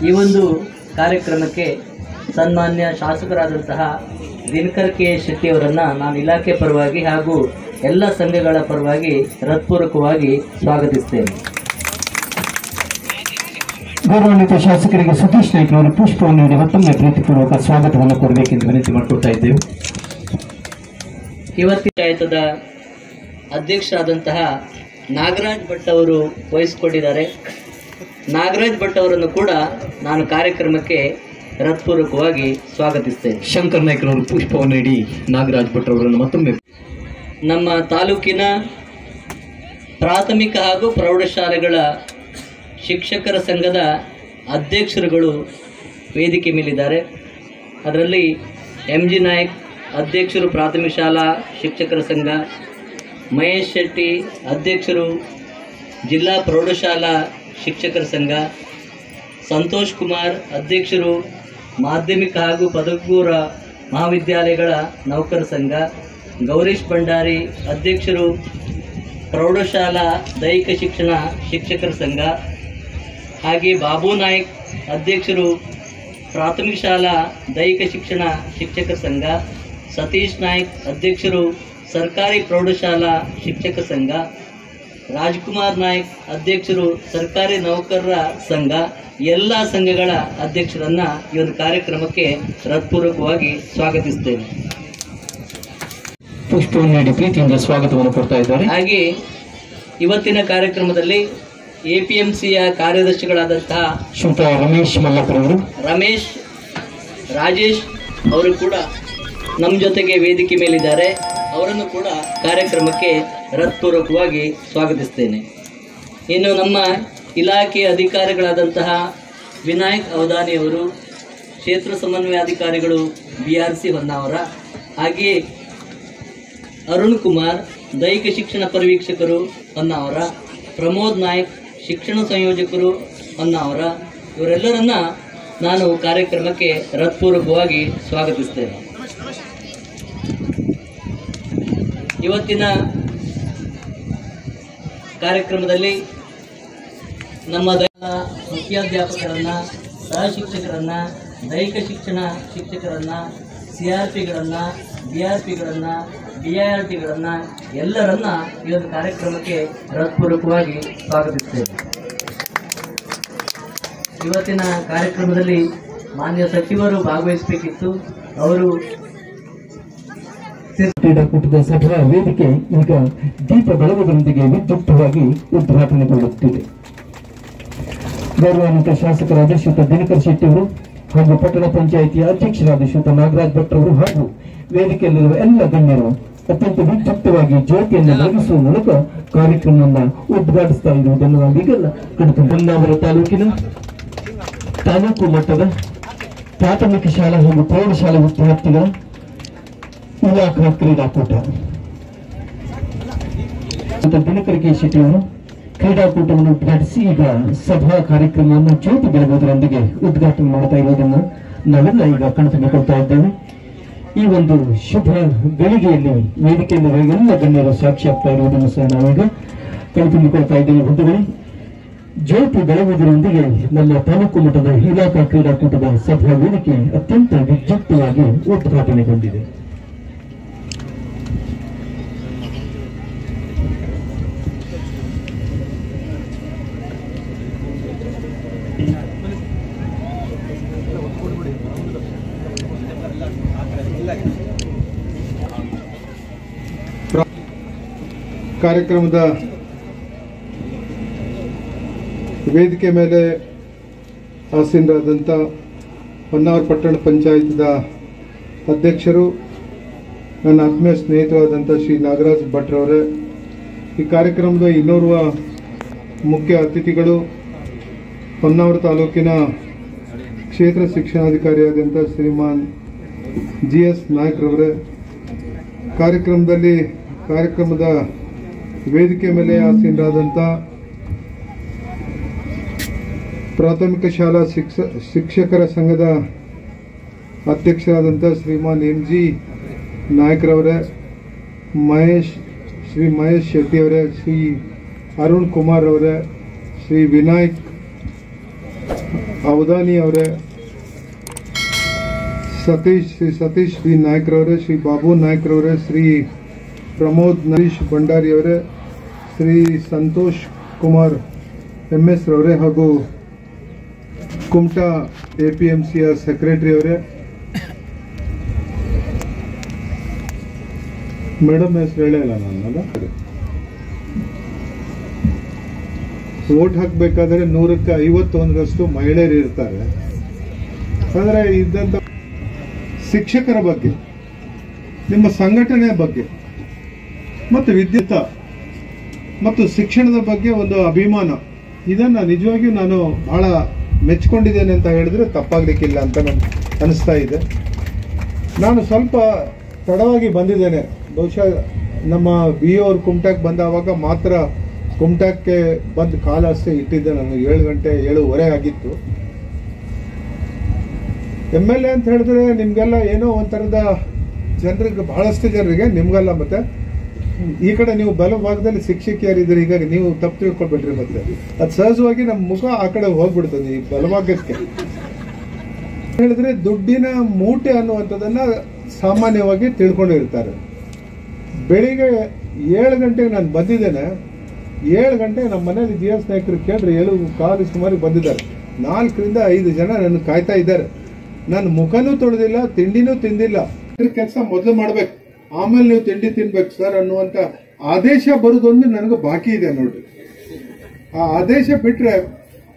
ಈ ಒಂದು ಕಾರ್ಯಕ್ರಮಕ್ಕೆ ಸನ್ಮಾನ್ಯ ಶಾಸಕರಾದಂತಹ ದಿನಕರ್ ಕೆ ಶೆಟ್ಟಿ ಅವರನ್ನು ನಾನು ಇಲಾಖೆ ಪರವಾಗಿ ಹಾಗೂ ಎಲ್ಲ ಸಂಘಗಳ ಪರವಾಗಿ ಹೃತ್ಪೂರ್ವಕವಾಗಿ ಸ್ವಾಗತಿಸ್ತೇನೆ. ಗೌರವಾನ್ವಿತ ಶಾಸಕರಿಗೆ ಸತೀಶ್ ನಾಯ್ಕ ಅವರು ಪುಷ್ಪವನ್ನು ನೀಡಿ ಮತ್ತೊಮ್ಮೆ ಪ್ರೀತಿಪೂರ್ವಕ ಸ್ವಾಗತವನ್ನು ಕೊಡಬೇಕೆಂದು ವಿನಂತಿ ಮಾಡಿಕೊಡ್ತಾ ಇದ್ದೇವೆ. ಇವತ್ತಿನ ಪಂಚಾಯತದ ಅಧ್ಯಕ್ಷರಾದಂತಹ ನಾಗರಾಜ್ ಭಟ್ ಅವರು ವಹಿಸಿಕೊಂಡಿದ್ದಾರೆ. ನಾಗರಾಜ್ ಭಟ್ ಅವರನ್ನು ಕೂಡ ನಾನು ಕಾರ್ಯಕ್ರಮಕ್ಕೆ ಹೃತ್ಪೂರ್ವಕವಾಗಿ ಸ್ವಾಗತಿಸ್ತೇನೆ. ಶಂಕರ್ ನಾಯ್ಕರವರು ಪುಷ್ಪವನ್ನು ನೀಡಿ ನಾಗರಾಜ್ ಭಟ್ ಅವರನ್ನು ಮತ್ತೊಮ್ಮೆ. ನಮ್ಮ ತಾಲೂಕಿನ ಪ್ರಾಥಮಿಕ ಹಾಗೂ ಪ್ರೌಢಶಾಲೆಗಳ ಶಿಕ್ಷಕರ ಸಂಘದ ಅಧ್ಯಕ್ಷರುಗಳು ವೇದಿಕೆ ಮೇಲಿದ್ದಾರೆ. ಅದರಲ್ಲಿ MG ನಾಯ್ಕ್ ಅಧ್ಯಕ್ಷರು ಪ್ರಾಥಮಿಕ ಶಾಲಾ ಶಿಕ್ಷಕರ ಸಂಘ, ಮಹೇಶ್ ಶೆಟ್ಟಿ ಅಧ್ಯಕ್ಷರು ಜಿಲ್ಲಾ ಪ್ರೌಢಶಾಲಾ ಶಿಕ್ಷಕರ ಸಂಘ, ಸಂತೋಷ್ ಕುಮಾರ್ ಅಧ್ಯಕ್ಷರು ಮಾಧ್ಯಮಿಕ ಹಾಗೂ ಪದವಿಪೂರ್ವ ಮಹಾವಿದ್ಯಾಲಯಗಳ ನೌಕರ ಸಂಘ, ಗೌರೀಶ್ ಭಂಡಾರಿ ಅಧ್ಯಕ್ಷರು ಪ್ರೌಢಶಾಲಾ ದೈಹಿಕ ಶಿಕ್ಷಣ ಶಿಕ್ಷಕರ ಸಂಘ, ಹಾಗೆ ಬಾಬು ನಾಯ್ಕ್ ಅಧ್ಯಕ್ಷರು ಪ್ರಾಥಮಿಕ ಶಾಲಾ ದೈಹಿಕ ಶಿಕ್ಷಣ ಶಿಕ್ಷಕರ ಸಂಘ, ಸತೀಶ್ ನಾಯ್ಕ್ ಅಧ್ಯಕ್ಷರು ಸರ್ಕಾರಿ ಪ್ರೌಢಶಾಲಾ ಶಿಕ್ಷಕ ಸಂಘ, ರಾಜ್ಕುಮಾರ್ ನಾಯ್ಕ್ ಅಧ್ಯಕ್ಷರು ಸರ್ಕಾರಿ ನೌಕರರ ಸಂಘ, ಎಲ್ಲ ಸಂಘಗಳ ಅಧ್ಯಕ್ಷರನ್ನು ಈ ಒಂದು ಕಾರ್ಯಕ್ರಮಕ್ಕೆ ಹೃತ್ಪೂರ್ವಕವಾಗಿ ಸ್ವಾಗತಿಸ್ತೇನೆ. ಪುಷ್ಪವನ್ನು ನೀಡಿ ಪ್ರೀತಿಯಿಂದ ಸ್ವಾಗತವನ್ನು ಕೊಡ್ತಾ ಇದ್ದಾರೆ. ಹಾಗೆ ಇವತ್ತಿನ ಕಾರ್ಯಕ್ರಮದಲ್ಲಿ APMCಯ ಕಾರ್ಯದರ್ಶಿಗಳಾದಂತಹ ಶ್ರೀಯುತ ರಮೇಶ್ ಮಲ್ಲಪ್ಪರವರು, ರಮೇಶ್ ರಾಜೇಶ್ ಅವರು ಕೂಡ ನಮ್ಮ ಜೊತೆಗೆ ವೇದಿಕೆ ಮೇಲಿದ್ದಾರೆ. ಅವರನ್ನು ಕೂಡ ಕಾರ್ಯಕ್ರಮಕ್ಕೆ ಹೃತ್ಪೂರ್ವಕವಾಗಿ ಸ್ವಾಗತಿಸ್ತೇನೆ. ಇನ್ನು ನಮ್ಮ ಇಲಾಖೆಯ ಅಧಿಕಾರಿಗಳಾದಂತಹ ವಿನಾಯಕ್ ಅವಧಾನಿ ಅವರು, ಕ್ಷೇತ್ರ ಸಮನ್ವಯಾಧಿಕಾರಿಗಳು BRC ಹೊನ್ನಾವರ, ಹಾಗೆಯೇ ಅರುಣ್ ಕುಮಾರ್ ದೈಹಿಕ ಶಿಕ್ಷಣ ಪರಿವೀಕ್ಷಕರು ಹೊನ್ನಾವರ, ಪ್ರಮೋದ್ ನಾಯ್ಕ್ ಶಿಕ್ಷಣ ಸಂಯೋಜಕರು ಹೊನ್ನಾವರ, ಇವರೆಲ್ಲರನ್ನ ನಾನು ಕಾರ್ಯಕ್ರಮಕ್ಕೆ ಹೃತ್ಪೂರ್ವಕವಾಗಿ ಸ್ವಾಗತಿಸ್ತೇನೆ. ಇವತ್ತಿನ ಕಾರ್ಯಕ್ರಮದಲ್ಲಿ ನಮ್ಮ ಮುಖ್ಯಾಧ್ಯಾಪಕರನ್ನು, ಸಹ ಶಿಕ್ಷಕರನ್ನು, ದೈಹಿಕ ಶಿಕ್ಷಣ ಶಿಕ್ಷಕರನ್ನು, CRPಗಳನ್ನು, BRPಗಳನ್ನು, DIRTಗಳನ್ನು ಎಲ್ಲರನ್ನ ಈ ಒಂದು ಕಾರ್ಯಕ್ರಮಕ್ಕೆ ಹೃತ್ಪೂರ್ವಕವಾಗಿ ಸ್ವಾಗತಿಸ್ತೇವೆ. ಇವತ್ತಿನ ಕಾರ್ಯಕ್ರಮದಲ್ಲಿ ಮಾನ್ಯ ಸಚಿವರು ಭಾಗವಹಿಸಬೇಕಿತ್ತು. ಅವರು ಕ್ರೀಡಾಕೂಟದ ಸಭಾ ವೇದಿಕೆ ಈಗ ದೀಪ ಬೆಳಗುವುದರೊಂದಿಗೆ ವಿದ್ಯುಕ್ತವಾಗಿ ಉದ್ಘಾಟನೆಗೊಳ್ಳುತ್ತಿದೆ. ಗೌರವಾನ್ವಿತ ಶಾಸಕರಾದ ಶ್ರೀಯುತ ದಿನಕರ್ ಶೆಟ್ಟಿ ಅವರು ಹಾಗೂ ಪಟ್ಟಣ ಪಂಚಾಯಿತಿಯ ಅಧ್ಯಕ್ಷರಾದ ಶ್ರೀಯುತ ನಾಗರಾಜ್ ಭಟ್ ಅವರು ಹಾಗೂ ವೇದಿಕೆಯಲ್ಲಿರುವ ಎಲ್ಲ ಗಣ್ಯರು ಅತ್ಯಂತ ವಿದ್ಯುಕ್ತವಾಗಿ ಜ್ಯೋತಿಯನ್ನು ಬೆಳಗಿಸುವ ಮೂಲಕ ಕಾರ್ಯಕ್ರಮವನ್ನು ಉದ್ಘಾಟಿಸ್ತಾ ಇರುವುದನ್ನು ನಾವೀಗೆಲ್ಲ ಕಂಡು. ಹೊನ್ನಾವರ ತಾಲೂಕಿನ ತಾಲೂಕು ಮಟ್ಟದ ಪ್ರಾಥಮಿಕ ಶಾಲಾ ಹಾಗೂ ಪ್ರೌಢಶಾಲಾ ವಿದ್ಯಾರ್ಥಿಗಳ ಇಲಾಖಾ ಕ್ರೀಡಾಕೂಟ. ದಿನಕರ್ ಕೆ ಶೆಟ್ಟಿ ಅವರು ಕ್ರೀಡಾಕೂಟವನ್ನು ಉದ್ಘಾಟಿಸಿ ಈಗ ಸಭಾ ಕಾರ್ಯಕ್ರಮವನ್ನು ಜ್ಯೋತಿ ಬೆಳಗುವುದರೊಂದಿಗೆ ಉದ್ಘಾಟನೆ ಮಾಡ್ತಾ ಇರುವುದನ್ನು ನಾವೆಲ್ಲ ಈಗ ಕಣ್ತುಂಬಿಕೊಳ್ತಾ ಇದ್ದೇವೆ. ಈ ಒಂದು ಶುಭ ಗಳಿಗೆಯಲ್ಲಿ ವೇದಿಕೆಯಲ್ಲಿ ಎಲ್ಲ ಗಣ್ಯರು ಸಾಕ್ಷಿ ಆಗ್ತಾ ಇರುವುದನ್ನು ಸಹ ನಾವೀಗ ಕಣ್ತುಂಬಿಕೊಳ್ತಾ ಇದ್ದೇವೆ. ಬಂಧುಗಳೇ, ಜ್ಯೋತಿ ಬೆಳಗುವುದರೊಂದಿಗೆ ನಮ್ಮ ತಾಲೂಕು ಮಟ್ಟದ ಇಲಾಖಾ ಕ್ರೀಡಾಕೂಟದ ಸಭಾ ವೇದಿಕೆ ಅತ್ಯಂತ ವಿದ್ಯುಕ್ತವಾಗಿ ಉದ್ಘಾಟನೆಗೊಂಡಿದೆ. ಕಾರ್ಯಕ್ರಮದ ವೇದಿಕೆ ಮೇಲೆ ಆಸೀನರಾದಂಥ ಹೊನ್ನಾವರ ಪಟ್ಟಣ ಪಂಚಾಯತ್ದ ಅಧ್ಯಕ್ಷರು, ನನ್ನ ಆತ್ಮೀಯ ಸ್ನೇಹಿತರಾದಂಥ ಶ್ರೀ ನಾಗರಾಜ್ ಭಟ್ರವರೇ, ಈ ಕಾರ್ಯಕ್ರಮದ ಇನ್ನೋರ್ವ ಮುಖ್ಯ ಅತಿಥಿಗಳು ಹೊನ್ನಾವರ ತಾಲೂಕಿನ ಕ್ಷೇತ್ರ ಶಿಕ್ಷಣಾಧಿಕಾರಿಯಾದಂಥ ಶ್ರೀಮಾನ್ GS ನಾಯ್ಕರವರೇ, ಕಾರ್ಯಕ್ರಮದ ವೇದಿಕೆ ಮೇಲೆ ಆಸೀನರಾದಂಥ ಪ್ರಾಥಮಿಕ ಶಾಲಾ ಶಿಕ್ಷಕರ ಸಂಘದ ಅಧ್ಯಕ್ಷರಾದಂಥ ಶ್ರೀಮಾನ್ MG ನಾಯ್ಕರವರೇ, ಶ್ರೀ ಮಹೇಶ್ ಶೆಟ್ಟಿ ಅವರೇ, ಶ್ರೀ ಅರುಣ್ ಕುಮಾರ್ ಅವರೇ, ಶ್ರೀ ವಿನಾಯಕ್ ಅವಧಾನಿ ಅವರೇ, ಶ್ರೀ ಸತೀಶ್ ಬಿ ನಾಯ್ಕರವರೇ, ಶ್ರೀ ಬಾಬು ನಾಯ್ಕರವರೇ, ಶ್ರೀ ಪ್ರಮೋದ್ ನರೀಶ್ ಭಂಡಾರಿ ಅವರೇ, ಶ್ರೀ ಸಂತೋಷ್ ಕುಮಾರ್ MS ರವರೇ ಹಾಗೂ ಕುಮಟಾ APMCಯ ಸೆಕ್ರೆಟರಿ ಅವರೇ, ಮೇಡಮ್ ಹೆಸರು ಹೇಳಿಲ್ಲ ನಾನು. ವೋಟ್ ಹಾಕಬೇಕಾದ್ರೆ 100ಕ್ಕೆ 51ರಷ್ಟು ಮಹಿಳೆಯರು ಇರ್ತಾರೆ. ಆದರೆ ಇದ್ದಂಥ ಶಿಕ್ಷಕರ ಬಗ್ಗೆ, ನಿಮ್ಮ ಸಂಘಟನೆ ಬಗ್ಗೆ ಮತ್ತು ವಿದ್ಯುತ್ ಮತ್ತು ಶಿಕ್ಷಣದ ಬಗ್ಗೆ ಒಂದು ಅಭಿಮಾನ, ಇದನ್ನ ನಿಜವಾಗಿಯೂ ನಾನು ಬಹಳ ಮೆಚ್ಕೊಂಡಿದ್ದೇನೆ ಅಂತ ಹೇಳಿದ್ರೆ ತಪ್ಪಾಗ್ಲಿಕ್ಕಿಲ್ಲ ಅಂತ ನನಗೆ ಅನಿಸ್ತಾ ಇದೆ. ನಾನು ಸ್ವಲ್ಪ ತಡವಾಗಿ ಬಂದಿದ್ದೇನೆ. ಬಹುಶಃ ನಮ್ಮ BO ಅವರು ಕುಮಟಾಕ್ಕೆ ಬಂದಾವಾಗ ಮಾತ್ರ ಕುಮಟಾಕ್ಕೆ ಬಂದು ಕಾಲ ಅಷ್ಟೇ ಇಟ್ಟಿದ್ದೆ. ನಾನು 7 ಗಂಟೆ 7:15 ಆಗಿತ್ತು. MLA ಅಂತ ಹೇಳಿದ್ರೆ ನಿಮ್ಗೆಲ್ಲ ಏನೋ ಒಂಥರದ ಜನರಿಗೆ, ಬಹಳಷ್ಟು ಜನರಿಗೆ, ನಿಮ್ಗೆಲ್ಲ ಮತ್ತೆ ಈ ಕಡೆ ನೀವು ಬಲಭಾಗದಲ್ಲಿ ಶಿಕ್ಷಕಿಯರಿದ್ರೆ ಹೀಗಾಗಿ ನೀವು ತಪ್ಪು ತಿಳ್ಕೊಳ್ಬೇಡ್ರಿ. ಮತ್ತೆ ಅದು ಸಹಜವಾಗಿ ನಮ್ಮ ಮುಖ ಆ ಕಡೆ ಹೋಗ್ಬಿಡ್ತದೆ ಈ ಬಲಭಾಗಕ್ಕೆ. ಹೇಳಿದ್ರೆ ದುಡ್ಡಿನ ಮೂಟೆ ಅನ್ನುವಂಥದ್ದನ್ನ ಸಾಮಾನ್ಯವಾಗಿ ತಿಳ್ಕೊಂಡಿರ್ತಾರೆ. ಬೆಳಿಗ್ಗೆ 7 ಗಂಟೆಗೆ ನಾನು ಬಂದಿದ್ದೇನೆ. 7 ಗಂಟೆಗೆ ನಮ್ಮ ಮನೇಲಿ GS ನಾಯಕರು ಕೇಳ್ರಿ 7:15 ಸುಮಾರು ಬಂದಿದ್ದಾರೆ. 4ರಿಂದ 5 ಜನ ನನ್ನ ಕಾಯ್ತಾ ಇದ್ದಾರೆ. ನಾನು ಮುಖನೂ ತೊಳೆದಿಲ್ಲ, ತಿಂಡಿನೂ ತಿಂದಿಲ್ಲ. ಕೆಲಸ ಮೊದಲು ಮಾಡ್ಬೇಕು, ಆಮೇಲೆ ನೀವು ತಿಂಡಿ ತಿನ್ಬೇಕು ಸರ್ ಅನ್ನುವಂತ ಆದೇಶ ಬರೋದೊಂದು ನನಗೆ ಬಾಕಿ ಇದೆ ನೋಡ್ರಿ. ಆ ಆದೇಶ ಬಿಟ್ರೆ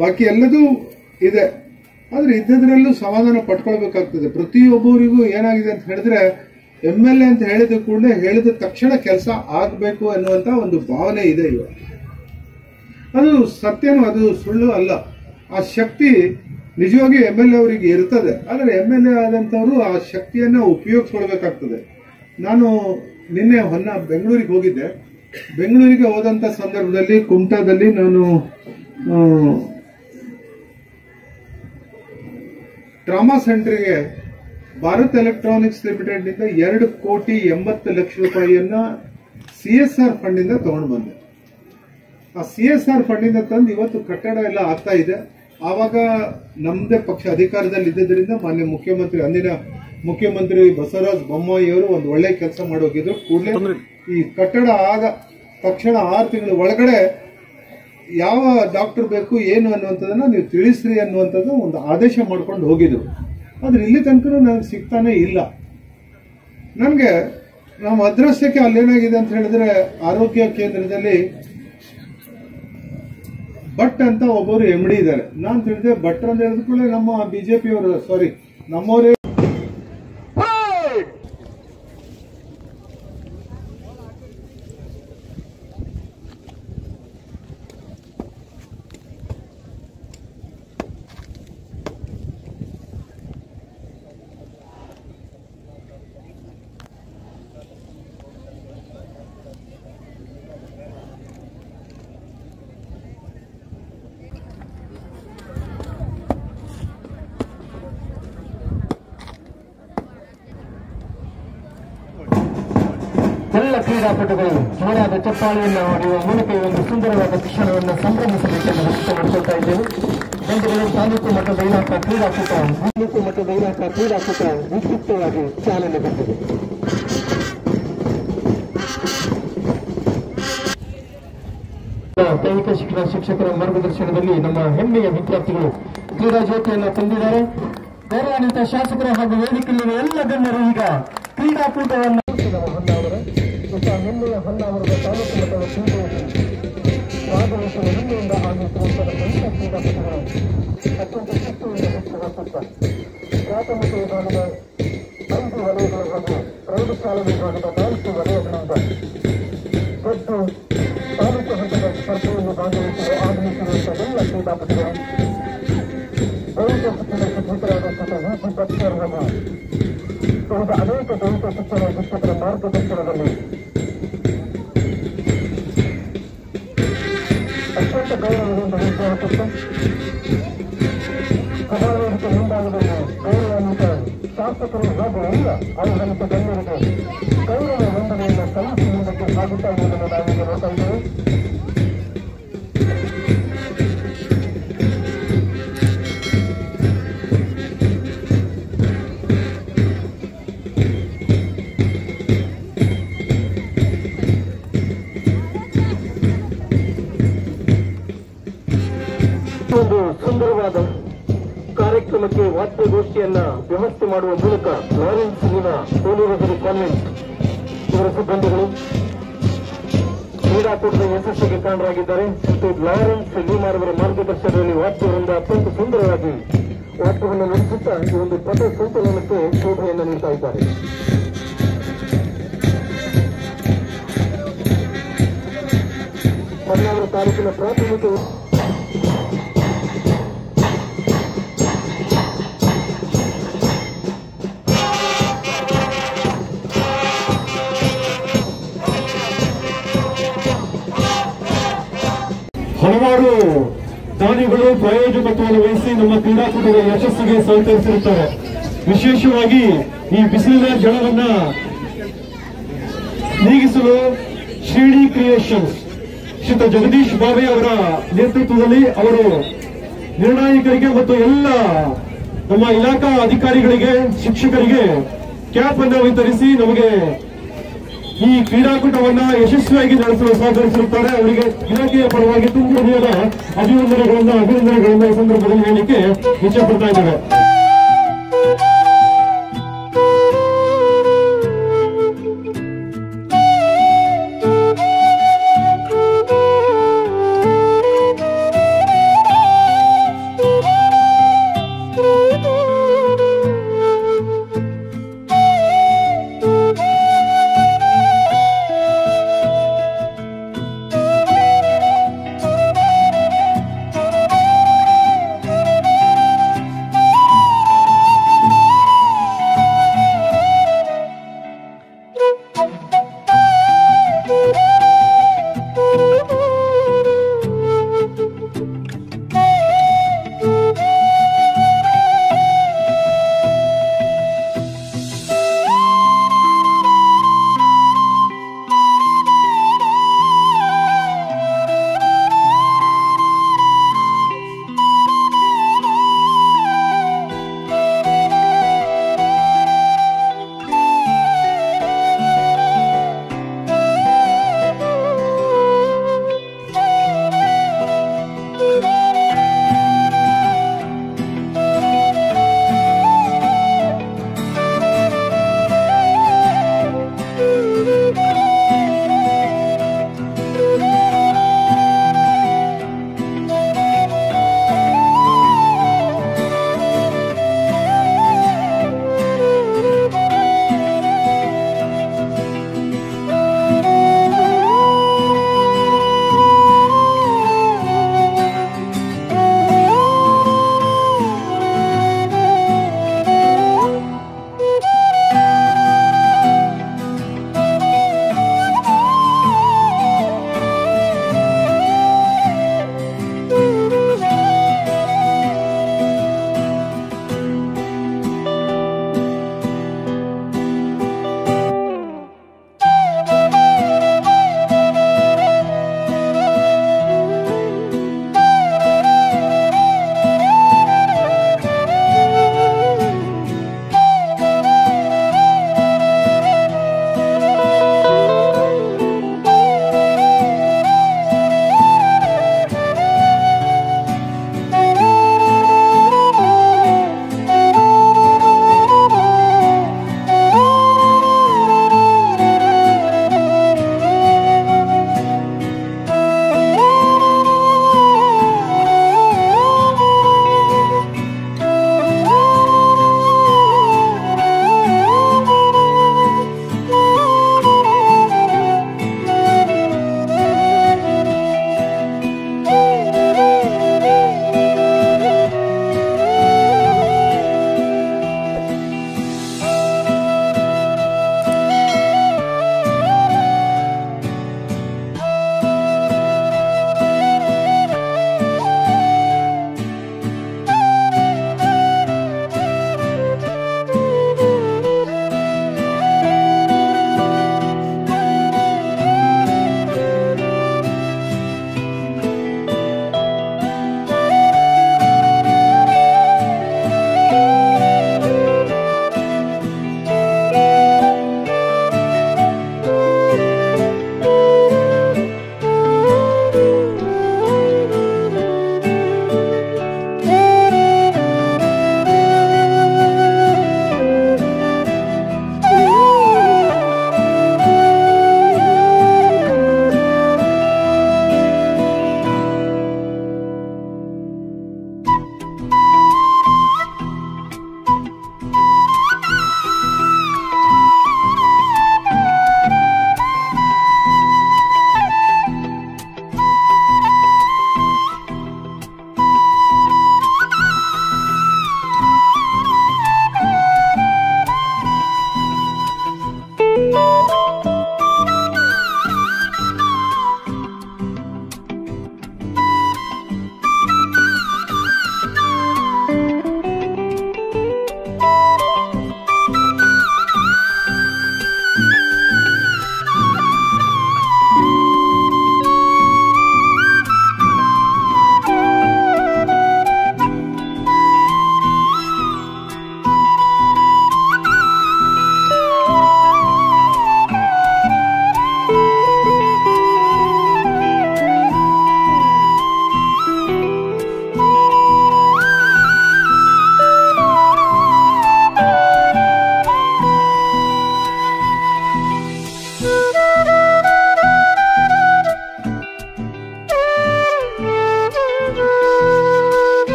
ಬಾಕಿ ಎಲ್ಲದೂ ಇದೆ. ಆದ್ರೆ ಇದ್ದದ್ರಲ್ಲೂ ಸಮಾಧಾನ ಪಟ್ಕೊಳ್ಬೇಕಾಗ್ತದೆ. ಪ್ರತಿಯೊಬ್ಬರಿಗೂ ಏನಾಗಿದೆ ಅಂತ ಹೇಳಿದ್ರೆ MLA ಅಂತ ಹೇಳಿದ ಕೂಡಲೇ ಹೇಳಿದ ತಕ್ಷಣ ಕೆಲಸ ಆಗಬೇಕು ಅನ್ನುವಂತ ಒಂದು ಭಾವನೆ ಇದೆ ಇವಾಗ. ಅದು ಸತ್ಯನೂ, ಅದು ಸುಳ್ಳು ಅಲ್ಲ. ಆ ಶಕ್ತಿ ನಿಜವಾಗಿ MLA ಅವರಿಗೆ ಇರ್ತದೆ. ಆದರೆ MLA ಆದಂತವರು ಆ ಶಕ್ತಿಯನ್ನ ಉಪಯೋಗಿಸ್ಕೊಳ್ಬೇಕಾಗ್ತದೆ. ನಾನು ನಿನ್ನೆ ಬೆಂಗಳೂರಿಗೆ ಹೋಗಿದ್ದೆ. ಬೆಂಗಳೂರಿಗೆ ಹೋದಂತ ಸಂದರ್ಭದಲ್ಲಿ ಕುಮಟಾದಲ್ಲಿ ನಾನು ಟ್ರಾಮಾ ಸೆಂಟರ್ಗೆ ಭಾರತ್ ಎಲೆಕ್ಟ್ರಾನಿಕ್ಸ್ ಲಿಮಿಟೆಡ್ ನಿಂದ 2,80,00,000 ರೂಪಾಯಿಯನ್ನ CSR ಫಂಡ್ ಇಂದ ತಗೊಂಡು ಬಂದೆ. ಆ CSR ಫಂಡ್ ಇಂದ ತಂದು ಇವತ್ತು ಕಟ್ಟಡ ಎಲ್ಲ ಆಗ್ತಾ ಇದೆ. ಆವಾಗ ನಮ್ದೇ ಪಕ್ಷ ಅಧಿಕಾರದಲ್ಲಿ ಇದ್ದರಿಂದ ಮಾನ್ಯ ಮುಖ್ಯಮಂತ್ರಿ, ಅಂದಿನ ಮುಖ್ಯಮಂತ್ರಿ ಬಸವರಾಜ ಬೊಮ್ಮಾಯಿ ಅವರು ಒಂದು ಒಳ್ಳೆ ಕೆಲಸ ಮಾಡೋಗಿದ್ರು. ಕೂಡಲೇ ಈ ಕಟ್ಟಡ ಆದ ತಕ್ಷಣ 6 ತಿಂಗಳ ಒಳಗಡೆ ಯಾವ ಡಾಕ್ಟರ್ ಬೇಕು ಏನು ಅನ್ನುವಂಥದ್ದನ್ನ ನೀವು ತಿಳಿಸ್ರಿ ಅನ್ನುವಂಥದ್ದು ಒಂದು ಆದೇಶ ಮಾಡ್ಕೊಂಡು ಹೋಗಿದ್ರು. ಆದ್ರೆ ಇಲ್ಲಿ ತನಕ ನನಗೆ ಸಿಗ್ತಾನೆ ಇಲ್ಲ. ನನಗೆ ನಮ್ಮ ಅದೃಷ್ಟಕ್ಕೆ ಅಲ್ಲೇನಾಗಿದೆ ಅಂತ ಹೇಳಿದ್ರೆ ಆರೋಗ್ಯ ಕೇಂದ್ರದಲ್ಲಿ ಭಟ್ ಅಂತ ಒಬ್ಬರು MD ಇದ್ದಾರೆ. ನಾನು ತಿಳಿದೆ ಭಟ್ರ ಅಂತ ಹೇಳಿದ ಕೂಡಲೇ ನಮ್ಮ BJP ಅವರು, ಸಾರಿ ನಮ್ಮವರೇ ಎಲ್ಲ ಕ್ರೀಡಾಪಟುಗಳು ಜೋರಾದ ಚಪ್ಪಾಳೆಯನ್ನು ಹೊಡೆಯುವ ಮೂಲಕ ಒಂದು ಸುಂದರವಾದ ಕ್ಷಣವನ್ನು ಸಂಭ್ರಮಿಸಬೇಕೆಂದು ವ್ಯಕ್ತಪಡಿಸುತ್ತಾ ಇದ್ದೇವೆ. ಬಂಧುಗಳು, ತಾಲೂಕು ಮಟ್ಟದ ಇಲಾಖಾ ಕ್ರೀಡಾಕೂಟ ವಿಸ್ತೃತವಾಗಿ ಚಾಲನೆ ಬಂದಿದೆ. ದೈಹಿಕ ಶಿಕ್ಷಣ ಶಿಕ್ಷಕರ ಮಾರ್ಗದರ್ಶನದಲ್ಲಿ ನಮ್ಮ ಹೆಮ್ಮೆಯ ವಿದ್ಯಾರ್ಥಿಗಳು ಕ್ರೀಡಾ ಜ್ಯೋತಿಯನ್ನು ತಂದಿದ್ದಾರೆ. ಗೌರವಾನ್ವಿತ ಶಾಸಕರು ಹಾಗೂ ವೇದಿಕೆಯಲ್ಲಿರುವ ಎಲ್ಲ ಗಣ್ಯರು ಈಗ ಕ್ರೀಡಾಕೂಟವನ್ನು ಹೆಮ್ಮೆಯ ಹೊನ್ನಾವರದ ತಾಲೂಕು ಮಟ್ಟದ ಭಾಗವಹಿಸುವ ಹೆಮ್ಮೆಯಿಂದ ಆಗುತ್ತಿರುವಂತಹ ಎಲ್ಲ ಕ್ರೀಡಾಪಟುಗಳು ಅತ್ಯಂತ ಶಿಸ್ತುವಿನ ಹೆಚ್ಚು ಪ್ರಾಥಮಿಕ ವಿಭಾಗದ 5 ವಲಯಗಳು ಹಾಗೂ ಪ್ರೌಢಶಾಲಾ ವಿಭಾಗದ 4 ವಲಯಗಳಿಂದ ಗೆದ್ದು ತಾಲೂಕು ಹಂತದ ಸ್ಪರ್ಧೆಯಲ್ಲಿ ಭಾಗವಹಿಸಲು ಆಗಮಿಸಿರುವಂತಹ ಎಲ್ಲ ಕ್ರೀಡಾಪಟುಗಳು ದೈಹಿಕ ಶಿಕ್ಷಣ ಶಿಕ್ಷಕರಾದಂತಹ VP ಬಕ್ಸರ್ ಹಾಗೂ ಉಳಿದ ಅನೇಕ ದೈಹಿಕ ಶಿಕ್ಷಣ ಶಿಕ್ಷಕರ ಮಾರ್ಗದರ್ಶನದಲ್ಲಿ ಅತ್ಯಂತ ಗೌರವದಿಂದ ವಿದ್ಯಾರ್ಥಿಗಳು ಸಭಾವೇದಿಕೆ ಮುಂಭಾಗದಲ್ಲಿ ಗೌರವಾನ್ವಿತ ಶಾಸಕರು ಹಾಗೂ ಎಲ್ಲ ಆಡಳಿತ ಗಣ್ಯರಿಗೆ ಗೌರವ ವಂದನೆಯನ್ನು ಸಲ್ಲಿಸಿ ಮುಂದಕ್ಕೆ ಸಾಗುತ್ತಾ ಇರುವುದನ್ನು ನಾವೀಗ ನೋಡ್ತಾ ಇದ್ದೇವೆ. ಒಂದು ಸುಂದರವಾದ ಕಾರ್ಯಕ್ರಮಕ್ಕೆ ವಾದ್ಯಗೋಷ್ಠಿಯನ್ನ ವ್ಯವಸ್ಥೆ ಮಾಡುವ ಮೂಲಕ ಲಾರೆನ್ಸ್ ಹೋಲಿರೋಸರಿ ಕಾನ್ವೆಂಟ್ ಇವರ ಸಿಬ್ಬಂದಿಗಳು ಕ್ರೀಡಾಕೂಟದ ಯಶಸ್ಸಿಗೆ ಕಾರಣರಾಗಿದ್ದಾರೆ ಮತ್ತು ಲಾರೆನ್ಸ್ ಲೀಮಾರ್ ಅವರ ಮಾರ್ಗದರ್ಶನದಲ್ಲಿ ವಾದ್ಯವೃಂದ ಅತ್ಯಂತ ಸುಂದರವಾಗಿ ವಾದ್ಯವನ್ನು ನಡೆಸುತ್ತಾ ಈ ಒಂದು ಪಥ ಸಂಚಲನಕ್ಕೆ ಶೋಭೆಯನ್ನು ನೀಡ್ತಾ ಇದ್ದಾರೆ. ಹೊನ್ನಾವರ ತಾಲೂಕಿನ ಪ್ರಾಥಮಿಕ ಹಲವಾರು ದಾನಿಗಳು ಪ್ರಾಯೋಜಕತ್ವವನ್ನು ವಹಿಸಿ ನಮ್ಮ ಕ್ರೀಡಾಕೂಟದ ಯಶಸ್ಸಿಗೆ ಸಹಕರಿಸಿರುತ್ತಾರೆ. ವಿಶೇಷವಾಗಿ ಈ ಬಿಸಿಲಿನ ಜಳವನ್ನ ನೀಗಿಸಲು ಶ್ರೀಡಿ ಕ್ರಿಯೇಷನ್ಸ್ ಶ್ರೀತ ಜಗದೀಶ್ ಬಾಬೆ ಅವರ ನೇತೃತ್ವದಲ್ಲಿ ಅವರು ನಿರ್ಣಾಯಕರಿಗೆ ಮತ್ತು ಎಲ್ಲ ನಮ್ಮ ಇಲಾಖಾ ಅಧಿಕಾರಿಗಳಿಗೆ ಶಿಕ್ಷಕರಿಗೆ ಕ್ಯಾಪ್ ಅನ್ನು ವಿತರಿಸಿ ನಮಗೆ ಈ ಕ್ರೀಡಾಕೂಟವನ್ನ ಯಶಸ್ವಿಯಾಗಿ ನಡೆಸಲು ಸಹಕರಿಸಿರುತ್ತಾರೆ. ಅವರಿಗೆ ಇಲಾಖೆಯ ಪರವಾಗಿ ತುಂಬ ಹೃದಯದ ಅಭಿನಂದನೆಗಳನ್ನ ಈ ಸಂದರ್ಭದಲ್ಲಿ ಹೇಳಲಿಕ್ಕೆ ಇಚ್ಛೆ ಪಡ್ತಾ ಇದ್ದೇವೆ.